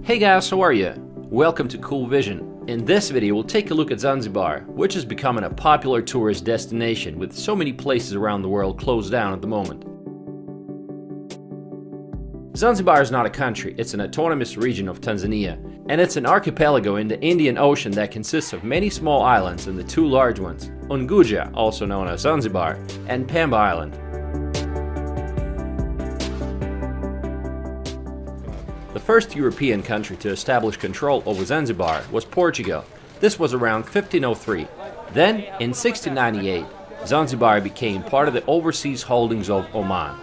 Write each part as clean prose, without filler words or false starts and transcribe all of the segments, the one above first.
Hey guys, how are you? Welcome to Cool Vision. In this video, we'll take a look at Zanzibar, which is becoming a popular tourist destination with so many places around the world closed down at the moment. Zanzibar is not a country, it's an autonomous region of Tanzania, and it's an archipelago in the Indian Ocean that consists of many small islands and the two large ones, Unguja, also known as Zanzibar, and Pemba Island. The first European country to establish control over Zanzibar was Portugal. This was around 1503. Then, in 1698, Zanzibar became part of the overseas holdings of Oman.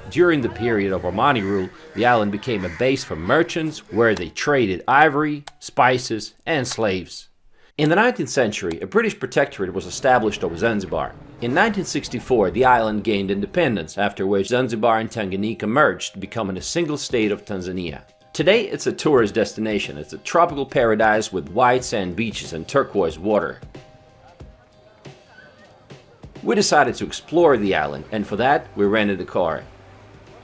During the period of Omani rule, the island became a base for merchants where they traded ivory, spices, and slaves. In the 19th century, a British protectorate was established over Zanzibar. In 1964, the island gained independence, after which Zanzibar and Tanganyika merged, becoming a single state of Tanzania. Today, it's a tourist destination. It's a tropical paradise with white sand beaches and turquoise water. We decided to explore the island, and for that, we rented a car.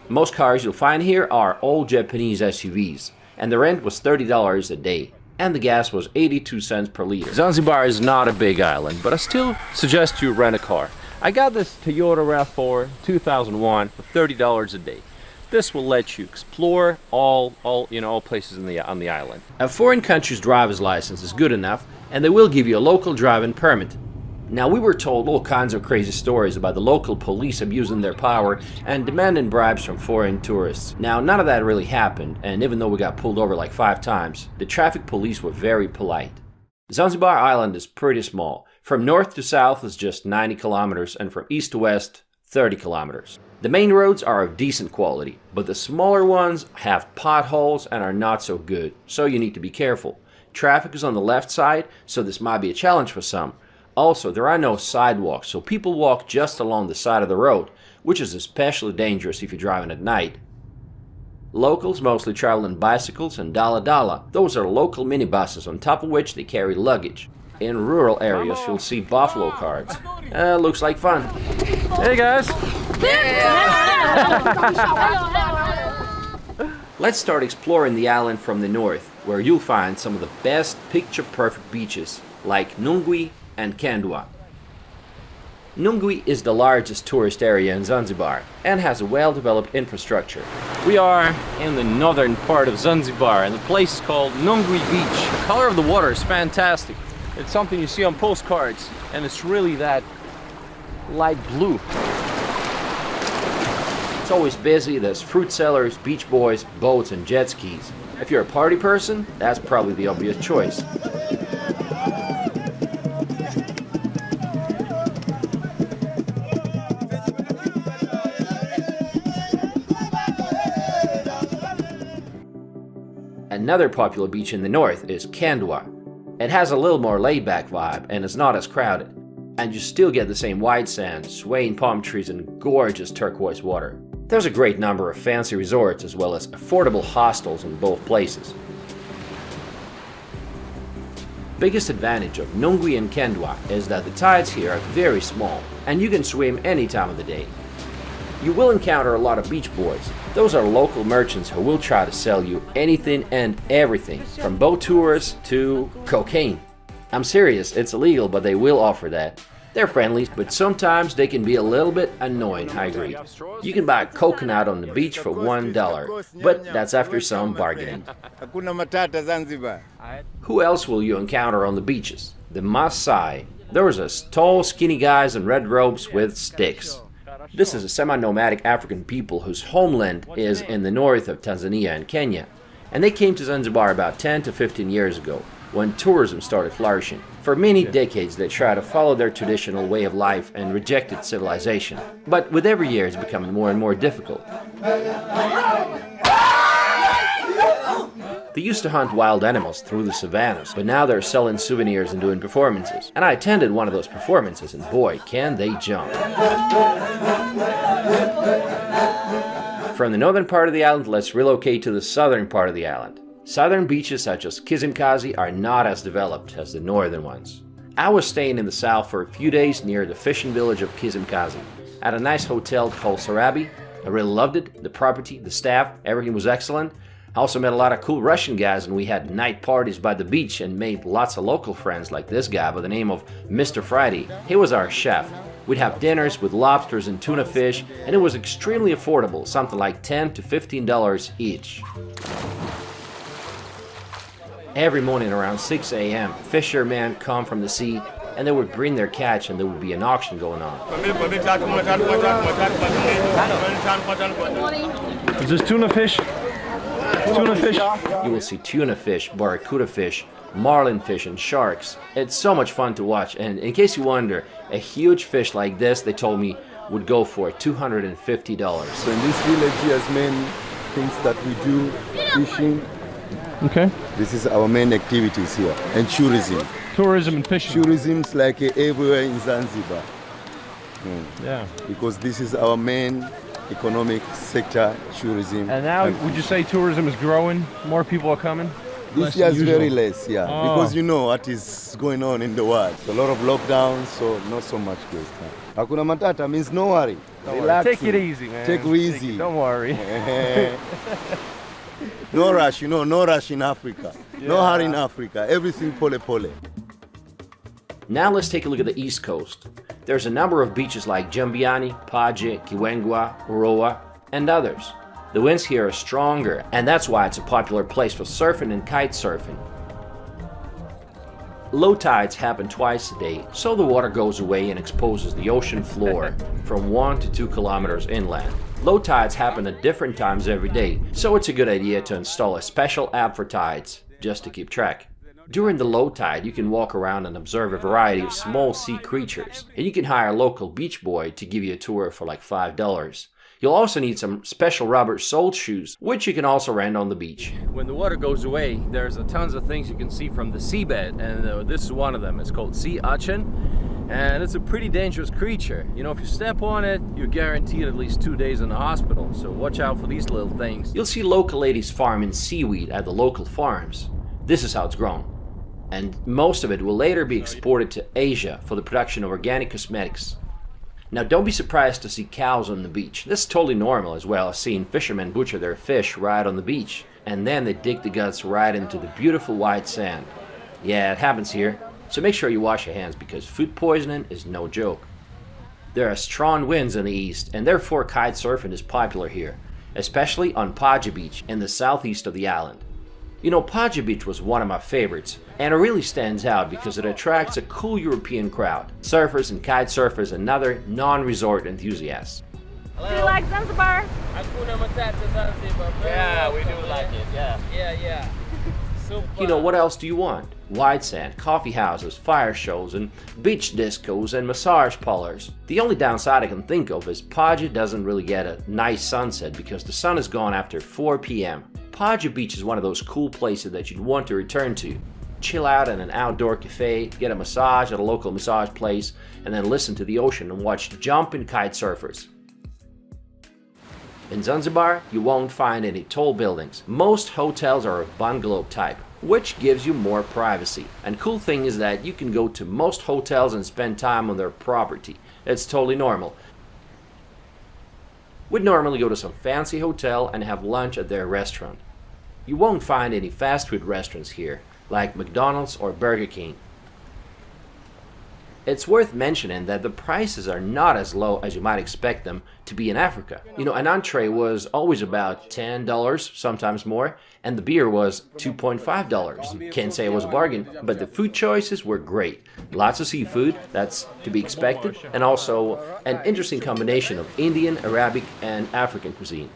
Most cars you'll find here are old Japanese SUVs, and the rent was $30 a day. And the gas was 82 cents per liter. Zanzibar is not a big island, but I still suggest you rent a car. I got this Toyota RAV4 2001 for $30 a day. This will let you explore all places on the island. A foreign country's driver's license is good enough, and they will give you a local driving permit. Now, we were told all kinds of crazy stories about the local police abusing their power and demanding bribes from foreign tourists. Now, none of that really happened, and even though we got pulled over like 5 times, the traffic police were very polite. Zanzibar Island is pretty small. From north to south is just 90 kilometers, and from east to west, 30 kilometers. The main roads are of decent quality, but the smaller ones have potholes and are not so good, so you need to be careful. Traffic is on the left side, so this might be a challenge for some. Also, there are no sidewalks, so people walk just along the side of the road, which is especially dangerous if you're driving at night. Locals mostly travel in bicycles and dala. Those are local minibuses on top of which they carry luggage. In rural areas, you'll see buffalo carts. Looks like fun. Hey guys! Let's start exploring the island from the north, where you'll find some of the best picture-perfect beaches, like Nungwi and Kandwa. Nungwi is the largest tourist area in Zanzibar and has a well-developed infrastructure. We are in the northern part of Zanzibar, and the place is called Nungwi Beach. The color of the water is fantastic. It's something you see on postcards, and it's really that light blue. It's always busy. There's fruit sellers, beach boys, boats, and jet skis. If you're a party person, that's probably the obvious choice. Another popular beach in the north is Kandwa. It has a little more laid-back vibe and is not as crowded. And you still get the same white sand, swaying palm trees, and gorgeous turquoise water. There's a great number of fancy resorts as well as affordable hostels in both places. Biggest advantage of Nungwi and Kandwa is that the tides here are very small and you can swim any time of the day. You will encounter a lot of beach boys. Those are local merchants who will try to sell you anything and everything, from boat tours to cocaine. I'm serious, it's illegal, but they will offer that. They're friendly, but sometimes they can be a little bit annoying, I agree. You can buy a coconut on the beach for $1, but that's after some bargaining. Who else will you encounter on the beaches? The Maasai. Those are tall, skinny guys in red robes with sticks. This is a semi-nomadic African people whose homeland is in the north of Tanzania and Kenya, and they came to Zanzibar about 10 to 15 years ago, when tourism started flourishing. For many decades they tried to follow their traditional way of life and rejected civilization, but with every year it's becoming more and more difficult. They used to hunt wild animals through the savannas, but now they're selling souvenirs and doing performances. And I attended one of those performances, and boy, can they jump. From the northern part of the island, let's relocate to the southern part of the island. Southern beaches such as Kizimkazi are not as developed as the northern ones. I was staying in the south for a few days near the fishing village of Kizimkazi, at a nice hotel called Sarabi. I really loved it, the property, the staff, everything was excellent. I also met a lot of cool Russian guys, and we had night parties by the beach and made lots of local friends like this guy by the name of Mr. Friday. He was our chef. We'd have dinners with lobsters and tuna fish, and it was extremely affordable, something like $10 to $15 each. Every morning around 6 a.m., fishermen come from the sea and they would bring their catch and there would be an auction going on. Is this tuna fish? Tuna fish? You will see tuna fish, barracuda fish, marlin fish, and sharks. It's so much fun to watch, and in case you wonder, a huge fish like this, they told me, would go for $250. So in this village here's main things that we do, fishing. Okay. This is our main activities here, and tourism. Tourism and fishing. Tourism's like everywhere in Zanzibar. Yeah. Because this is our main economic sector, tourism. And now, would you say tourism is growing? More people are coming? This year is very less, yeah. Oh. Because you know what is going on in the world. A lot of lockdowns, so not so much guests. Hakuna matata means no worry. Relax. Take it easy, man. Take it easy. Don't worry. No rush, you know, no rush in Africa. Yeah. No hurry in Africa. Everything pole pole. Now let's take a look at the East Coast. There's a number of beaches like Jambiani, Paje, Kiwengwa, Uroa, and others. The winds here are stronger, and that's why it's a popular place for surfing and kite surfing. Low tides happen twice a day, so the water goes away and exposes the ocean floor from 1 to 2 kilometers inland. Low tides happen at different times every day, so it's a good idea to install a special app for tides, just to keep track. During the low tide, you can walk around and observe a variety of small sea creatures, and you can hire a local beach boy to give you a tour for like $5. You'll also need some special rubber sole shoes, which you can also rent on the beach. When the water goes away, there's tons of things you can see from the seabed, and this is one of them. It's called sea urchin, and it's a pretty dangerous creature. You know, if you step on it, you're guaranteed at least 2 days in the hospital, so watch out for these little things. You'll see local ladies farming seaweed at the local farms. This is how it's grown. And most of it will later be exported to Asia for the production of organic cosmetics. Now don't be surprised to see cows on the beach. This is totally normal, as well as seeing fishermen butcher their fish right on the beach. And then they dig the guts right into the beautiful white sand. Yeah, it happens here. So make sure you wash your hands because food poisoning is no joke. There are strong winds in the east, and therefore kite surfing is popular here, especially on Paje Beach in the southeast of the island. You know, Paje Beach was one of my favorites, and it really stands out because it attracts a cool European crowd, surfers and kite surfers and other non-resort enthusiasts. Hello. Do you like Zanzibar? Hakuna matata Zanzibar. Yeah, we do like it, yeah. Yeah. Super. You know, what else do you want? White sand, coffee houses, fire shows, and beach discos and massage parlors. The only downside I can think of is Paje doesn't really get a nice sunset because the sun is gone after 4 p.m. Paje Beach is one of those cool places that you'd want to return to. Chill out in an outdoor cafe, get a massage at a local massage place, and then listen to the ocean and watch jumping kite surfers. In Zanzibar, you won't find any tall buildings. Most hotels are of bungalow type, which gives you more privacy. And cool thing is that you can go to most hotels and spend time on their property. It's totally normal. We'd normally go to some fancy hotel and have lunch at their restaurant. You won't find any fast food restaurants here, like McDonald's or Burger King. It's worth mentioning that the prices are not as low as you might expect them to be in Africa. You know, an entree was always about $10, sometimes more, and the beer was $2.5. Can't say it was a bargain, but the food choices were great. Lots of seafood, that's to be expected, and also an interesting combination of Indian, Arabic, and African cuisine.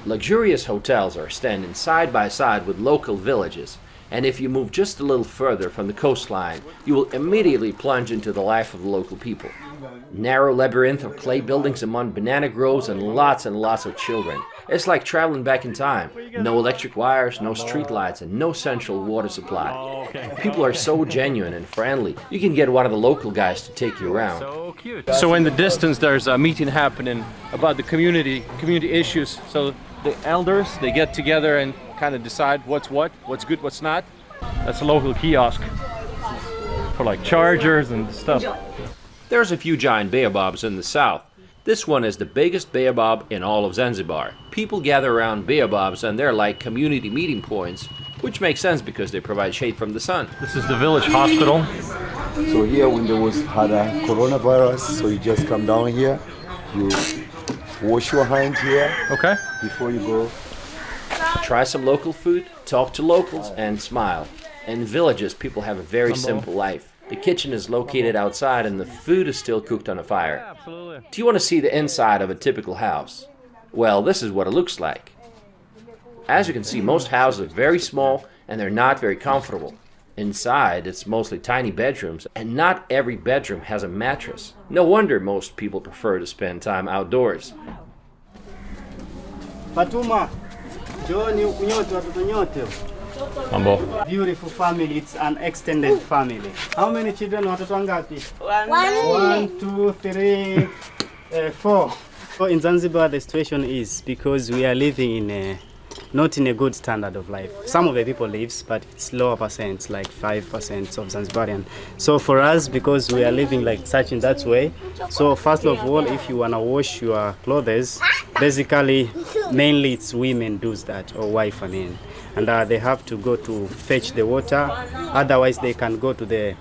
Luxurious hotels are standing side by side with local villages, and if you move just a little further from the coastline, you will immediately plunge into the life of the local people. Narrow labyrinth of clay buildings among banana groves and lots of children. It's like traveling back in time. No electric wires, no street lights, and no central water supply. People are so genuine and friendly. You can get one of the local guys to take you around. So cute. So in the distance there's a meeting happening about the community issues. So the elders, they get together and kind of decide what's good, what's not. That's a local kiosk for like chargers and stuff. There's a few giant baobabs in the south. This one is the biggest baobab in all of Zanzibar. People gather around baobabs and they're like community meeting points, which makes sense because they provide shade from the sun. This is the village hospital. So here when there was had a coronavirus, so you just come down here, you wash your hand here Okay. before you go. Try some local food, talk to locals, and smile. In villages, people have a very simple life. The kitchen is located outside and the food is still cooked on a fire. Absolutely. Do you want to see the inside of a typical house? Well, this is what it looks like. As you can see, most houses are very small and they're not very comfortable. Inside, it's mostly tiny bedrooms, and not every bedroom has a mattress. No wonder most people prefer to spend time outdoors. Fatuma, John, you watoto nyote. Mambo. Beautiful family, it's an extended family. How many children watoto wangapi? One. 1, 2, 3, 4. So in Zanzibar, the situation is because we are living in not in a good standard of life. Some of the people lives, but it's lower percent, like 5% of Zanzibarian. So for us, because we are living like such in that way, so first of all, if you wanna wash your clothes, basically, mainly it's women does that, or wife, I mean. And they have to go to fetch the water. Otherwise, they can go to the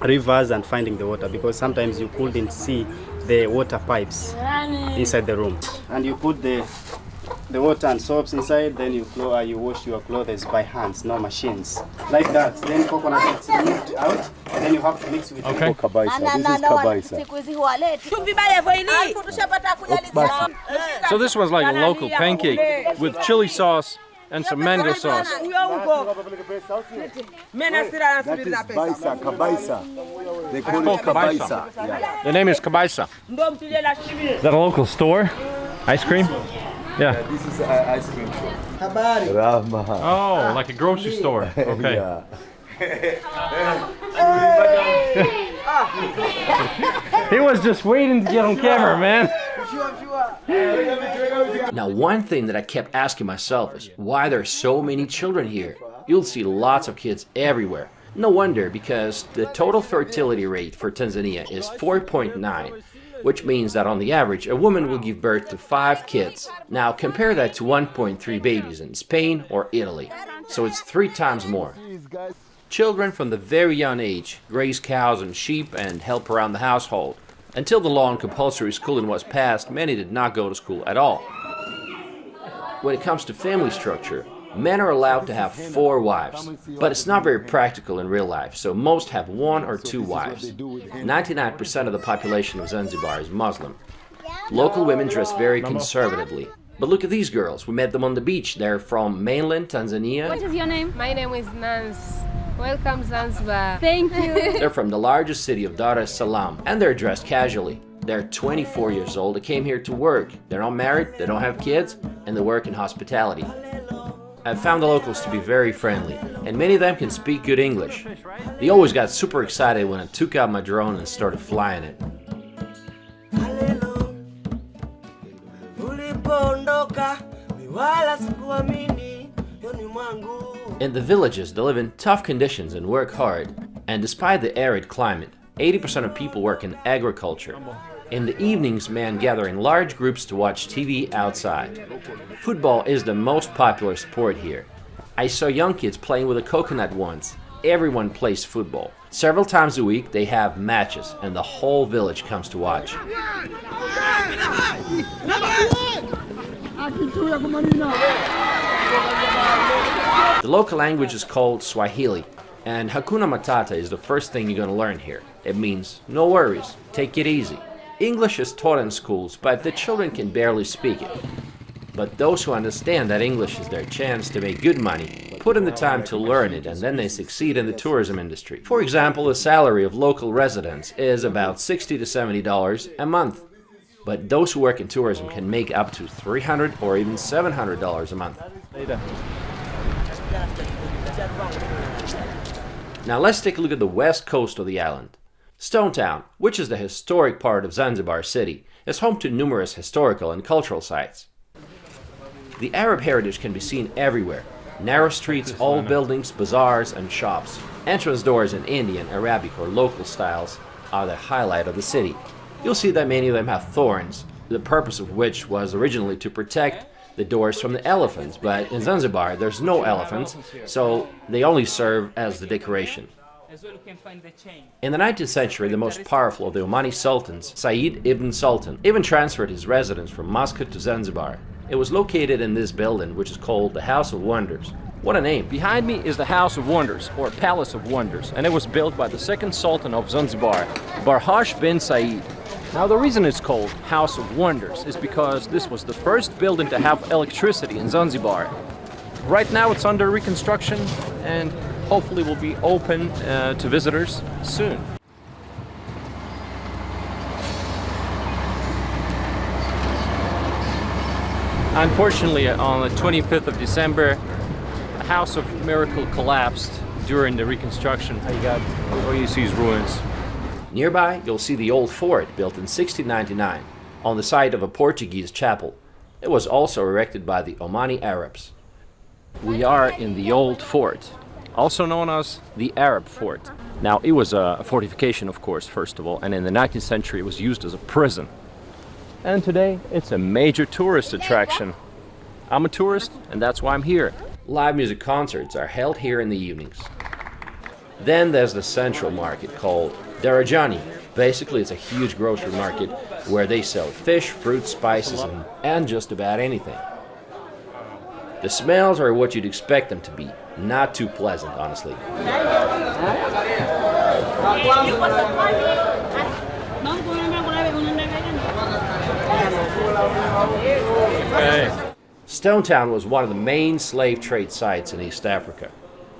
rivers and finding the water, because sometimes you couldn't see the water pipes inside the room. And you put the water and soaps inside, then you wash your clothes by hands, no machines. Like that. Then coconut is moved out, then you have to mix with Okay. Kabaisa. This is kabaisa. So this was like a local pancake with chili sauce and some mango sauce. That is baisa, kabaisa. They call it kabaisa. Yeah. The name is kabaisa. Is that a local store? Ice cream? Yeah. This is ice cream shop. Rama. Oh, like a grocery store. Okay. Yeah. He was just waiting to get on camera, man. Now, one thing that I kept asking myself is why there are so many children here. You'll see lots of kids everywhere. No wonder, because the total fertility rate for Tanzania is 4.9, which means that on the average, a woman will give birth to 5 kids. Now, compare that to 1.3 babies in Spain or Italy. So it's 3 times more. Children from the very young age graze cows and sheep and help around the household. Until the law on compulsory schooling was passed, many did not go to school at all. When it comes to family structure, men are allowed to have 4 wives, but it's not very practical in real life, so most have 1 or 2 wives. 99% of the population of Zanzibar is Muslim. Local women dress very conservatively. But look at these girls, we met them on the beach. They're from mainland Tanzania. What is your name? My name is Nance. Welcome Zanzibar. Thank you. They're from the largest city of Dar es Salaam, and they're dressed casually. They're 24 years old, they came here to work. They're not married, they don't have kids, and they work in hospitality. I've found the locals to be very friendly, and many of them can speak good English. They always got super excited when I took out my drone and started flying it. In the villages, they live in tough conditions and work hard. And despite the arid climate, 80% of people work in agriculture. In the evenings, men gather in large groups to watch TV outside. Football is the most popular sport here. I saw young kids playing with a coconut once. Everyone plays football. Several times a week, they have matches, and the whole village comes to watch. The local language is called Swahili, and Hakuna Matata is the first thing you're going to learn here. It means, no worries, take it easy. English is taught in schools, but the children can barely speak it. But those who understand that English is their chance to make good money put in the time to learn it, and then they succeed in the tourism industry. For example, the salary of local residents is about $60 to $70 a month. But those who work in tourism can make up to $300 or even $700 a month. Now let's take a look at the west coast of the island. Stone Town, which is the historic part of Zanzibar city, is home to numerous historical and cultural sites. The Arab heritage can be seen everywhere. Narrow streets, old buildings, bazaars, and shops. Entrance doors in Indian, Arabic, or local styles are the highlight of the city. You'll see that many of them have thorns, the purpose of which was originally to protect the doors from the elephants, but in Zanzibar there's no elephants, so they only serve as the decoration. In the 19th century, the most powerful of the Omani sultans, Said ibn Sultan, even transferred his residence from Muscat to Zanzibar. It was located in this building, which is called the House of Wonders. What a name! Behind me is the House of Wonders, or Palace of Wonders, and it was built by the second Sultan of Zanzibar, Barhash bin Said. Now the reason it's called House of Wonders is because this was the first building to have electricity in Zanzibar. Right now it's under reconstruction and hopefully will be open to visitors soon. Unfortunately, on the 25th of December, the House of Miracle collapsed during the reconstruction. All you see is ruins. Nearby, you'll see the old fort built in 1699 on the site of a Portuguese chapel. It was also erected by the Omani Arabs. We are in the old fort, also known as the Arab Fort. Now, it was a fortification, of course, first of all, and in the 19th century it was used as a prison. And today, it's a major tourist attraction. I'm a tourist, and that's why I'm here. Live music concerts are held here in the evenings. Then there's the central market called Darajani. Basically, it's a huge grocery market where they sell fish, fruit, spices, and just about anything. The smells are what you'd expect them to be. Not too pleasant, honestly. Stone Town was one of the main slave trade sites in East Africa.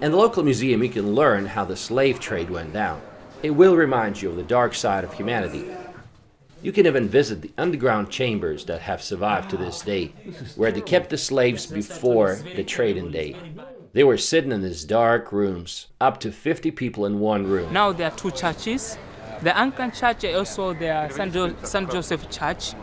In the local museum, you can learn how the slave trade went down. It will remind you of the dark side of humanity. You can even visit the underground chambers that have survived to this day, where they kept the slaves before the trading day. They were sitting in these dark rooms, up to 50 people in one room. Now there are two churches. The Anglican Church, also the St. Joseph Church,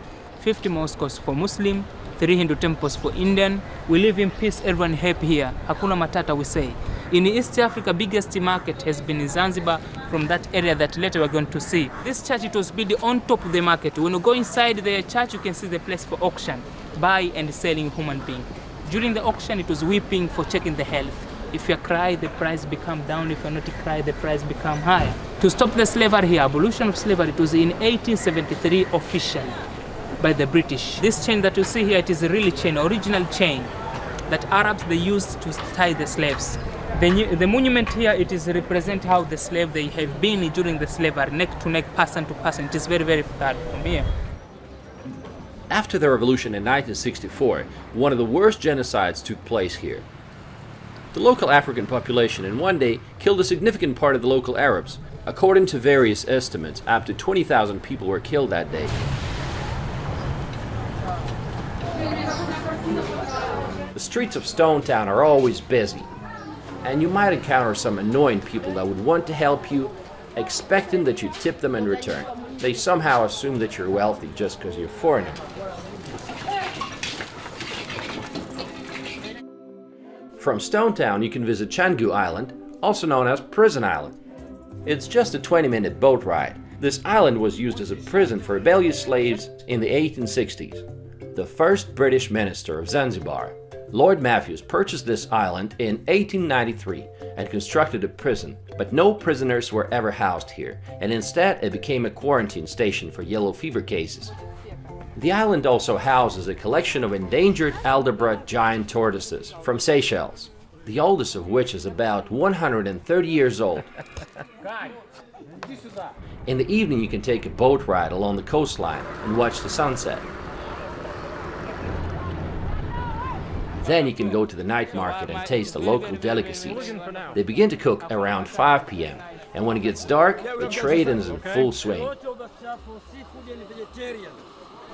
50 mosques for Muslim, 3 Hindu temples for Indian. We live in peace, everyone happy here. Hakuna matata, we say. In East Africa, biggest market has been in Zanzibar, from that area that later we're going to see. This church, it was built on top of the market. When you go inside the church, you can see the place for auction, buy and selling human being. During the auction, it was weeping for checking the health. If you cry, the price become down. If you not cry, the price become high. To stop the slavery here, abolition of slavery, it was in 1873 officially by the British. This chain that you see here, it is a really chain, original chain that Arabs, they used to tie the slaves. The monument here, it is represent how the slave they have been during the slavery, neck to neck, person to person. It is very, very sad from here. After the revolution in 1964, one of the worst genocides took place here. The local African population in one day killed a significant part of the local Arabs. According to various estimates, up to 20,000 people were killed that day. The streets of Stone Town are always busy, and you might encounter some annoying people that would want to help you, expecting that you tip them in return. They somehow assume that you're wealthy just because you're a foreigner. From Stone Town, you can visit Canggu Island, also known as Prison Island. It's just a 20-minute boat ride. This island was used as a prison for rebellious slaves in the 1860s. The first British minister of Zanzibar, Lord Matthews, purchased this island in 1893 and constructed a prison, but no prisoners were ever housed here, and instead it became a quarantine station for yellow fever cases. The island also houses a collection of endangered Aldebra giant tortoises from Seychelles, the oldest of which is about 130 years old. In the evening, you can take a boat ride along the coastline and watch the sunset. Then you can go to the night market and taste the local delicacies. They begin to cook around 5 p.m. and when it gets dark, the trade is in full swing.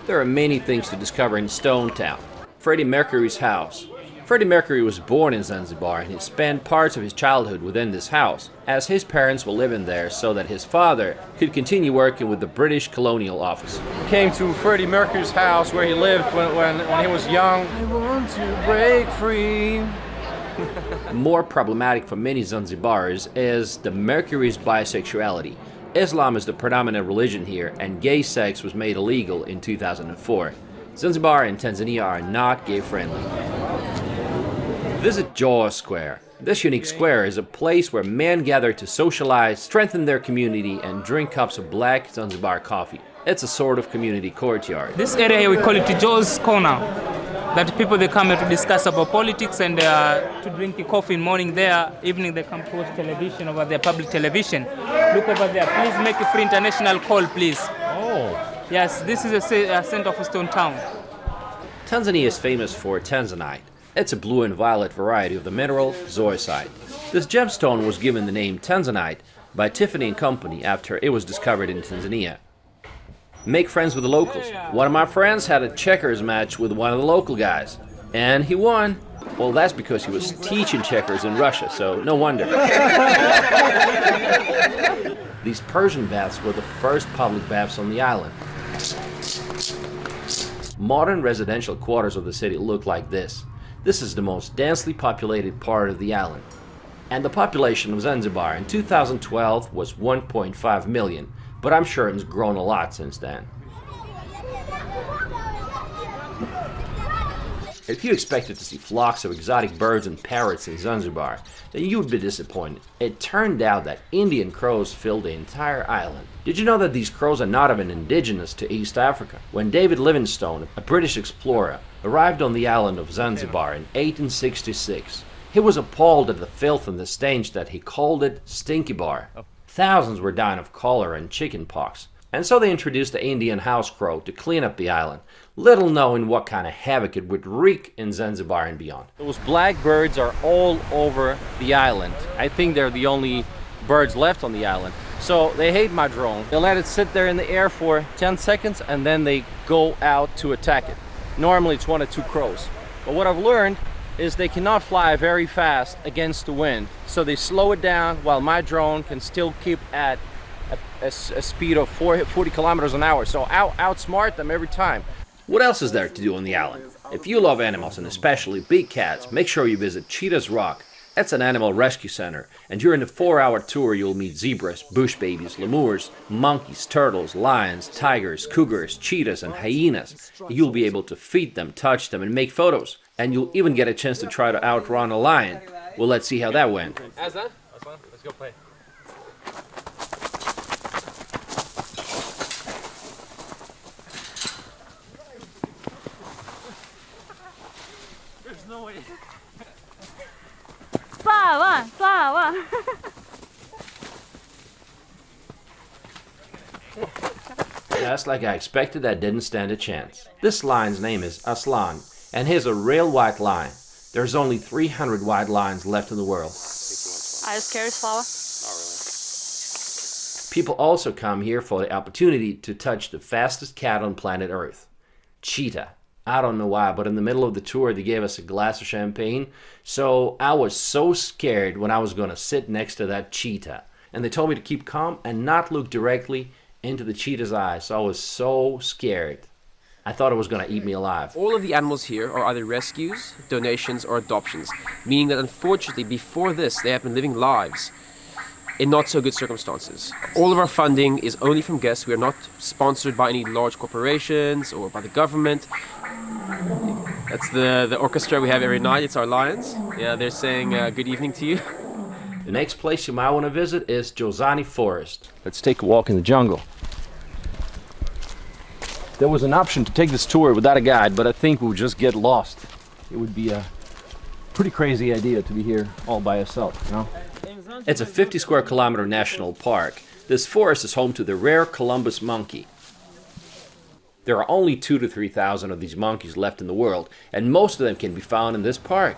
There are many things to discover in Stone Town. Freddie Mercury's house. Freddie Mercury was born in Zanzibar and he spent parts of his childhood within this house, as his parents were living there so that his father could continue working with the British Colonial Office. Came to Freddie Mercury's house where he lived when he was young. I want to break free. More problematic for many Zanzibaris is the Mercury's bisexuality. Islam is the predominant religion here, and gay sex was made illegal in 2004. Zanzibar and Tanzania are not gay-friendly. Visit Jaw Square. This unique square is a place where men gather to socialize, strengthen their community, and drink cups of black Zanzibar coffee. It's a sort of community courtyard. This area here, we call it Joe's Corner. That people, they come here to discuss about politics and to drink coffee in morning there. Evening they come to watch television over there, public television. Look over there. Please make a free international call, please. Oh. Yes, this is a center of Stone Town. Tanzania is famous for tanzanite. It's a blue and violet variety of the mineral zoisite. This gemstone was given the name tanzanite by Tiffany & Company after it was discovered in Tanzania. Make friends with the locals. One of my friends had a checkers match with one of the local guys, and he won. Well, that's because he was teaching checkers in Russia, so no wonder. These Persian baths were the first public baths on the island. Modern residential quarters of the city look like this. This is the most densely populated part of the island. And the population of Zanzibar in 2012 was 1.5 million, but I'm sure it's grown a lot since then. If you expected to see flocks of exotic birds and parrots in Zanzibar, then you would be disappointed. It turned out that Indian crows filled the entire island. Did you know that these crows are not even indigenous to East Africa? When David Livingstone, a British explorer, arrived on the island of Zanzibar in 1866, he was appalled at the filth and the stench that he called it Stinky Bar. Thousands were dying of cholera and chicken pox, and so they introduced the Indian house crow to clean up the island, little knowing what kind of havoc it would wreak in Zanzibar and beyond. Those black birds are all over the island. I think they're the only birds left on the island. So they hate my drone. They let it sit there in the air for 10 seconds and then they go out to attack it. Normally it's 1 or 2 crows. But what I've learned is they cannot fly very fast against the wind. So they slow it down while my drone can still keep at a speed of 40 kilometers an hour. So outsmart them every time. What else is there to do on the island? If you love animals and especially big cats, make sure you visit Cheetah's Rock. It's an animal rescue center, and during the 4-hour tour you'll meet zebras, bush babies, lemurs, monkeys, turtles, lions, tigers, cougars, cheetahs, and hyenas. You'll be able to feed them, touch them, and make photos. And you'll even get a chance to try to outrun a lion. Well, let's see how that went. As that? Let's go play. There's no way. Flower. Just like I expected, that didn't stand a chance. This lion's name is Aslan, and he's a real white lion. There's only 300 white lions left in the world. Are you scared, Flower? People also come here for the opportunity to touch the fastest cat on planet Earth, Cheetah. I don't know why, but in the middle of the tour they gave us a glass of champagne, so I was so scared when I was going to sit next to that cheetah. And they told me to keep calm and not look directly into the cheetah's eyes, so I was so scared. I thought it was going to eat me alive. All of the animals here are either rescues, donations, or adoptions, meaning that unfortunately before this they have been living lives in not so good circumstances. All of our funding is only from guests. We are not sponsored by any large corporations or by the government. That's the orchestra we have every night. It's our lions. Yeah, they're saying good evening to you. The next place you might want to visit is Jozani Forest. Let's take a walk in the jungle. There was an option to take this tour without a guide, but I think we would just get lost. It would be a pretty crazy idea to be here all by yourself, you know? It's a 50 square kilometer national park. This forest is home to the rare Columbus monkey. There are only 2,000 to 3,000 of these monkeys left in the world, and most of them can be found in this park.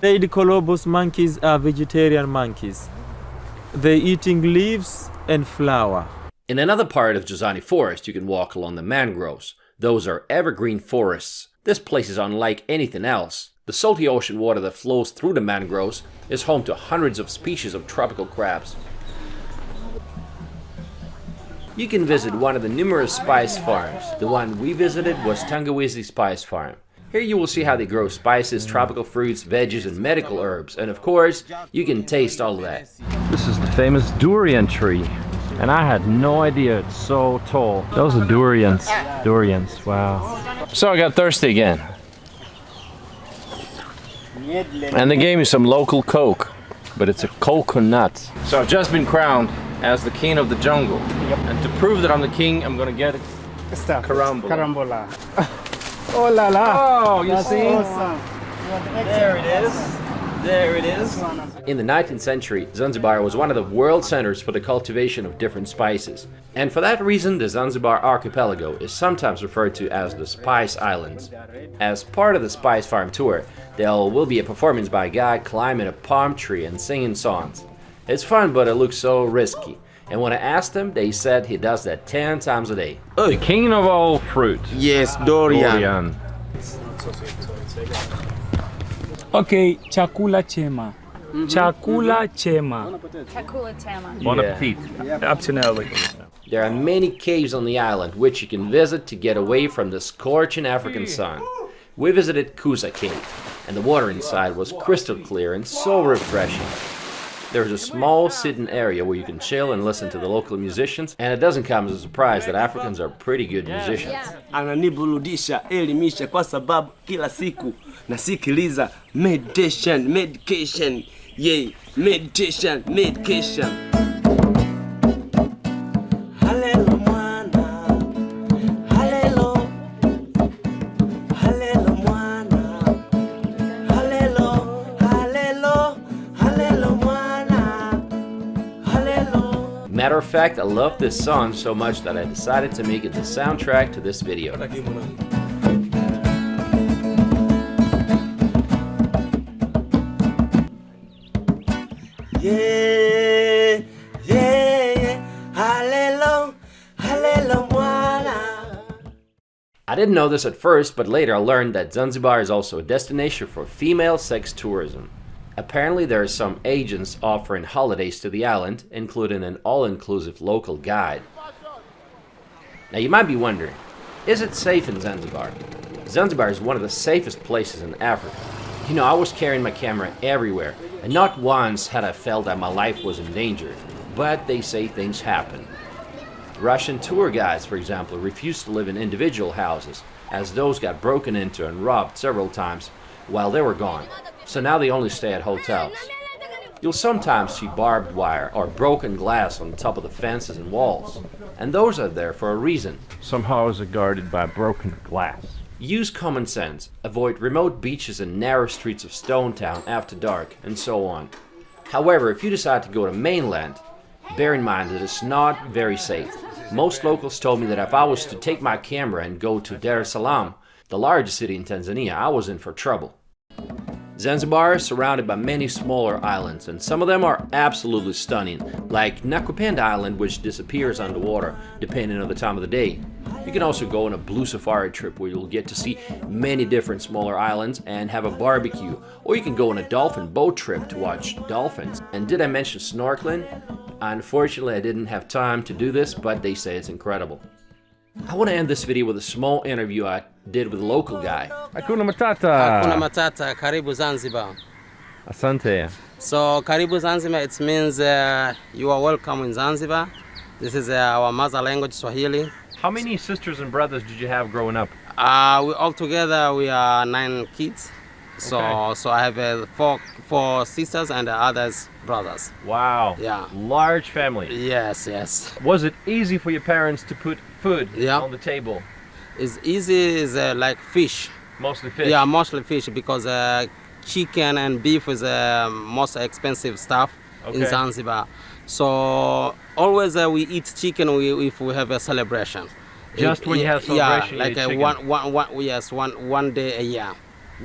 The Columbus monkeys are vegetarian monkeys. They're eating leaves and flower. In another part of Jozani Forest, you can walk along the mangroves. Those are evergreen forests. This place is unlike anything else. The salty ocean water that flows through the mangroves is home to hundreds of species of tropical crabs. You can visit one of the numerous spice farms. The one we visited was Tangawizi Spice Farm. Here you will see how they grow spices, tropical fruits, veggies, and medical herbs. And of course, you can taste all of that. This is the famous durian tree. And I had no idea it's so tall. Those are durians. Durians, wow. So I got thirsty again. And they gave me some local Coke, but it's a coconut. So I've just been crowned as the king of the jungle. Yep. And to prove that I'm the king, I'm gonna get it. Carambola. Carambola. Oh la la. Oh, you That's see? awesome. There it is. There it is. In the 19th century, Zanzibar was one of the world centers for the cultivation of different spices. And for that reason, the Zanzibar archipelago is sometimes referred to as the Spice Islands. As part of the Spice Farm tour, there will be a performance by a guy climbing a palm tree and singing songs. It's fun, but it looks so risky. And when I asked them, they said he does that 10 times a day. The king of all fruit. Yes, durian. Durian. Okay, chakula chema. Chakula chema. Chakula tema. Bon appetit. Absolutely. There are many caves on the island which you can visit to get away from the scorching African sun. We visited Kusa Cave, and the water inside was crystal clear and so refreshing. There's a small sitting area where you can chill and listen to the local musicians, and it doesn't come as a surprise that Africans are pretty good musicians. Ananiburudisha, elimisha kwa sababu kila siku nasikiliza medication, yay, meditation. Halelo mwana, halelo mwana, halelo mwana, halelo. Matter of fact, I love this song so much that I decided to make it the soundtrack to this video. Yeah, halelo mwana. I didn't know this at first, but later I learned that Zanzibar is also a destination for female sex tourism. Apparently there are some agents offering holidays to the island, including an all-inclusive local guide. Now you might be wondering, is it safe in Zanzibar? Zanzibar is one of the safest places in Africa. You know, I was carrying my camera everywhere, and not once had I felt that my life was in danger. But they say things happen. Russian tour guides, for example, refused to live in individual houses, as those got broken into and robbed several times while they were gone. So now they only stay at hotels. You'll sometimes see barbed wire or broken glass on top of the fences and walls. And those are there for a reason. Some houses are guarded by broken glass. Use common sense, avoid remote beaches and narrow streets of Stone Town after dark, and so on. However, if you decide to go to mainland, bear in mind that it's not very safe. Most locals told me that if I was to take my camera and go to Dar es Salaam, the largest city in Tanzania, I was in for trouble. Zanzibar is surrounded by many smaller islands, and some of them are absolutely stunning, like Nakupenda Island, which disappears underwater depending on the time of the day. You can also go on a blue safari trip where you'll get to see many different smaller islands and have a barbecue, or you can go on a dolphin boat trip to watch dolphins. And did I mention snorkeling? Unfortunately, I didn't have time to do this, but they say it's incredible. I want to end this video with a small interview I did with a local guy. Hakuna Matata. Hakuna Matata, Karibu Zanzibar. Asante. So Karibu Zanzibar, it means you are welcome in Zanzibar. This is our mother language, Swahili. How many sisters and brothers did you have growing up? We all together we are 9 kids. So Okay. so I have four sisters and the others brothers. Wow. Yeah. Large family. Yes. Was it easy for your parents to put food on the table? It's easy is like fish. Mostly fish? Yeah, mostly fish because chicken and beef is most expensive stuff in Okay. Zanzibar. So always we eat chicken if we have a celebration. Just when you have celebration, yeah, like you eat chicken. one day a year.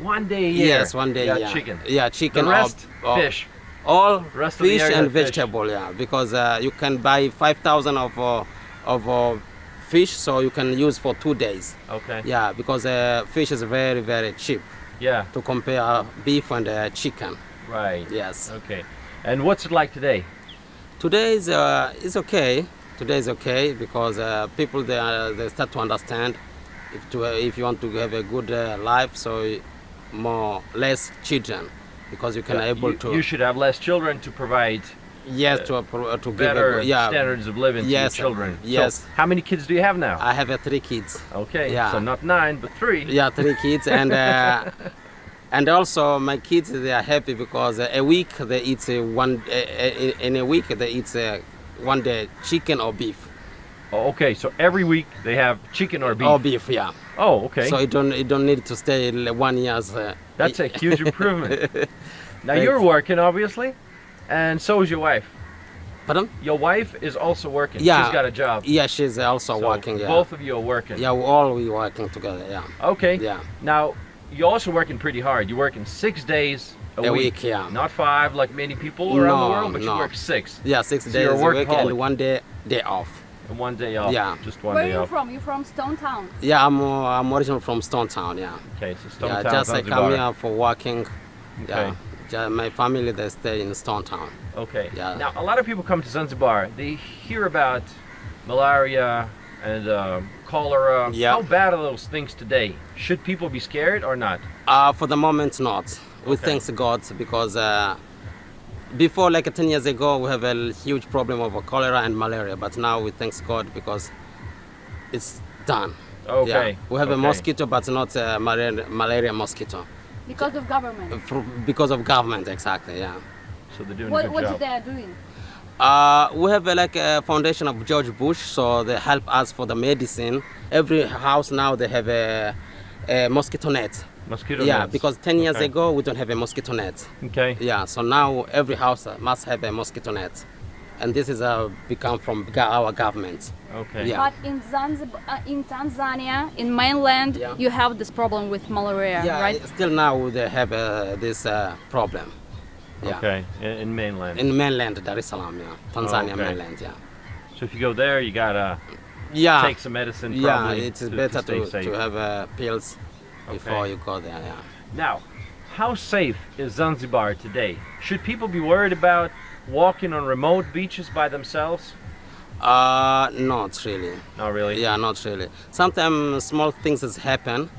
1 day a year? Yes, 1 day You a got year. chicken? Yeah, chicken. The rest, or fish? All Rest of the fish area and had fish. vegetable, yeah. Because you can buy 5,000 of fish, so you can use for 2 days. Okay. Yeah, because fish is very, very cheap. Yeah. To compare beef and chicken. Right. Yes. Okay. And what's it like today? Today is okay. Today is okay because people they start to understand if you want to have a good life, so less children because you can able to. You should have less children to provide Yes, to better give standards of living to your children. Yes. So how many kids do you have now? I have 3 kids. Okay. Yeah. So not 9, but 3. Yeah, 3 kids, and and also my kids, they are happy because a week they eat in a week they eat one day chicken or beef. Oh, okay. So every week they have chicken or beef. Or beef, yeah. Oh, okay. So you don't need to stay 1 year. That's a huge improvement. Now you're working, obviously, and so is your wife. Pardon? Your wife is also working. Yeah. She's got a job. Yeah, she's also So working. Yeah. both of you are working. Yeah, we working together. Yeah. Okay. Yeah. Now you're also working pretty hard. You're working 6 days a week. Yeah. Not 5 like many people around the world, but you no. work 6. Yeah, 6 So days you're a week workaholic. and 1 day off. And 1 day off. Yeah. Just 1 Where day are you off. from? You're from Stone Town. Yeah, I'm originally from Stone Town. Yeah. Okay, so Stone Yeah, Town, just I Zanzibar. come here for working. Okay. Yeah. My family they stay in Stone Town. Okay. Yeah. Now a lot of people come to Zanzibar. They hear about malaria and cholera. Yeah. How bad are those things today? Should people be scared or not? For the moment, not. We Okay. thanks God because before, like 10 years ago, we have a huge problem of cholera and malaria. But now we thanks God because it's done. Okay. Yeah. We have a Okay. mosquito, but not a malaria mosquito. Because of government. Because of government, exactly. Yeah. So they're doing a What good what job. they are doing? We have like a foundation of George Bush, so they help us for the medicine. Every house now they have a mosquito net. Mosquito Yeah, nets. because 10 years Okay. ago we don't have a mosquito net. Okay. Yeah, so now every house must have a mosquito net, and this is become from our government. Okay. Yeah. But in Zanzibar, in Tanzania, in mainland, Yeah. you have this problem with malaria, Yeah, right? still now they have this problem. Yeah. Okay. In mainland. In mainland Dar es Salaam, yeah, Tanzania Okay. mainland, yeah. So if you go there, you gotta Yeah. take some medicine. Yeah, Probably it's to better stay to safe. have pills before Okay. you go there. Yeah. Now, how safe is Zanzibar today? Should people be worried about walking on remote beaches by themselves? Not really. Not really. Yeah, not really. Sometimes small things has happen.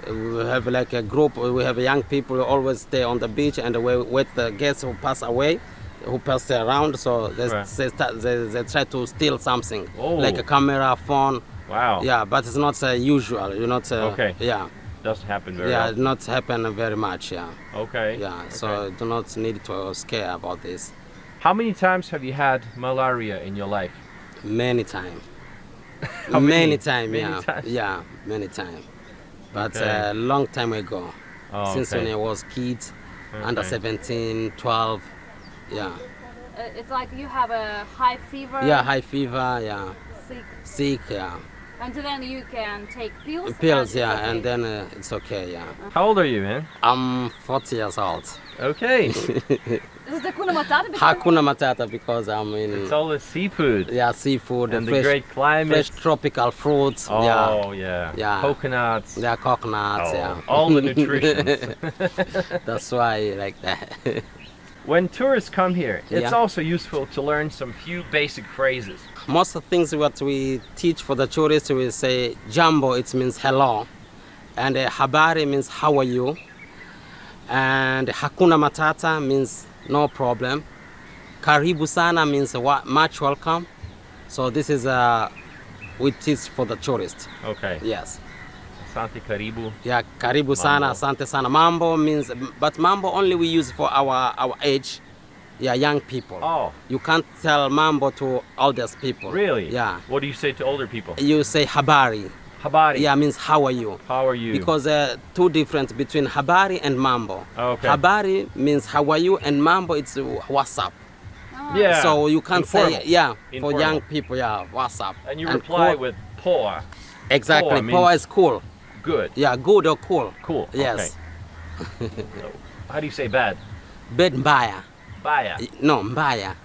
We have like a group. We have young people who always stay on the beach and we wait the guests who pass away, who pass around. So Right. they try to steal something, Oh. like a camera, phone. Wow. Yeah, but it's not usual. You not. Okay. Yeah. Doesn't happen very Yeah, often. not happen very much. Yeah. Okay. Yeah. So do not need to scare about this. How many times have you had malaria in your life? Many times. How many? Many times. Many Yeah. times? Yeah. Many times. But Okay. a long time ago. Oh, Since okay. when I was kids, under Okay. 17, 12. Yeah. It's like you have a high fever. Yeah, high fever. Yeah. Sick. Sick. Yeah. And then you can take pills. Pills. and Yeah. it's okay. And then it's okay. Yeah. How old are you, man? I'm 40 years old. Okay. Is it Hakuna Matata? Because- Hakuna Matata because I'm in. It's all the seafood. Yeah, seafood And the fresh, great climate. fresh tropical fruits. Oh, Yeah. yeah. Yeah. Coconuts. Yeah, coconuts. Oh, Yeah. all the nutrition. That's why I like that. When tourists come here, it's Yeah. also useful to learn some few basic phrases. Most of the things what we teach for the tourists, we say jambo, it means hello, and habari means how are you, and hakuna matata means no problem, karibu sana means much welcome. So this is we teach for the tourists. Okay. Yes. Asante karibu. Yeah, karibu sana, Mambo. asante sana. Mambo means, but mambo only we use for our age. Yeah, young people. Oh. You can't tell mambo to oldest people. Really? Yeah. What do you say to older people? You say habari. Habari. Yeah, means how are you? How are you? Because two different between habari and mambo. Okay. Habari means how are you, and mambo it's what's up. Yeah. So you can't Informal. say yeah for Informal. young people. Yeah, what's up. And you reply with poa. exactly. Poa Poa means is cool. good. Yeah, good or cool. Cool. Yes. Okay. How do you say bad? Bed mbaya. Baya. No, mbaya.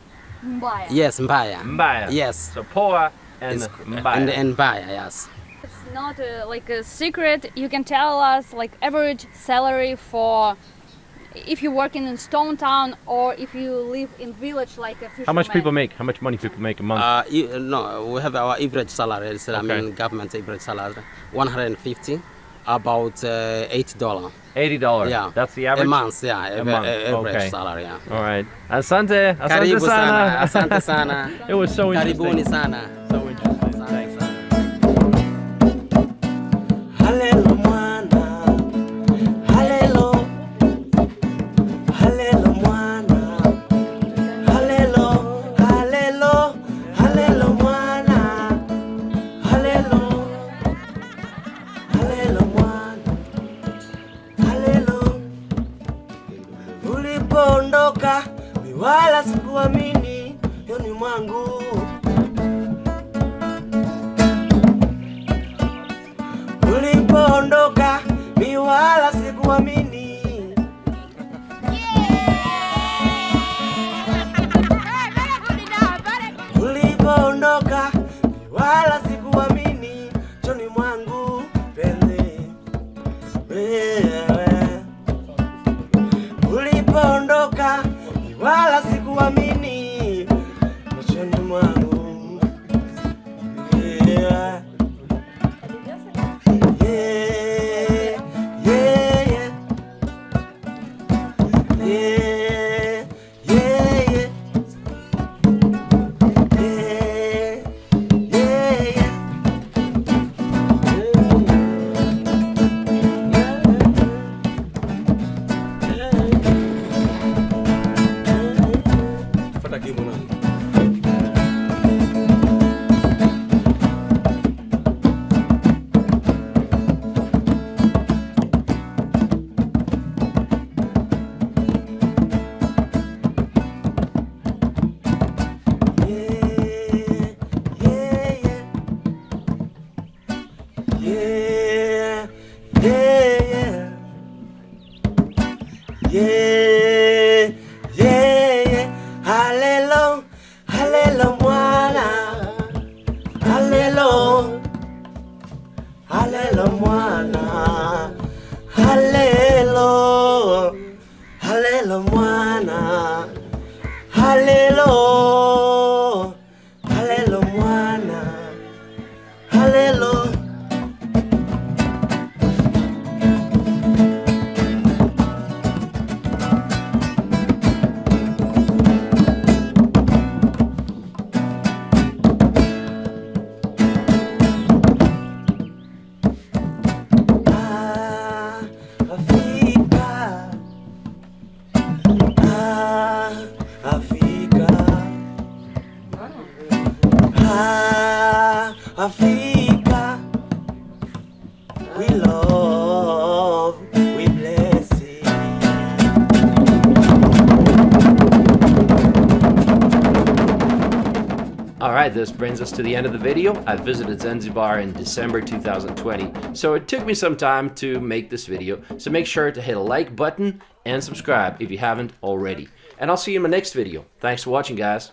Mbaya. Yes, mbaya. Mbaya. Yes. So poa and It's- mbaya. and mbaya. Yes. It's not like a secret. You can tell us like average salary for if you work in Stone Town or if you live in village like a fisherman. How much people make? How much money people make a month? No, we have our average salary. It's, I Okay. mean, government average salary, 150 about $80. $80. Yeah. That's the average? A month, yeah. A month. Average Okay. salary, yeah. All right. Asante. Asante Karibu sana. sana. Asante sana. It was so interesting. Karibuni sana. So interesting. Thanks. Halelo mwana, halelo, halelo mwana, halelo, halelo, halelo mwana, halelo, halelo mwana, halelo. Ulipoondoka mi wala sikuamini yoni mwangu. Ulipoondoka mi wala sikuamini. Ulipoondoka mi wala sikuamini choni mwangu penzi wewe. Ulipoondoka mi wala sikuamini choni mwangu yeah. Yeah, yeah, yeah. Halelo, halelo mwana. Halelo, halelo mwana. Halelo, halelo mwana. Halelo, halelo mwana. Halelo. Africa, we love, we bless it. Alright, this brings us to the end of the video. I visited Zanzibar in December 2020, so it took me some time to make this video, so make sure to hit a like button and subscribe if you haven't already. And I'll see you in my next video. Thanks for watching, guys.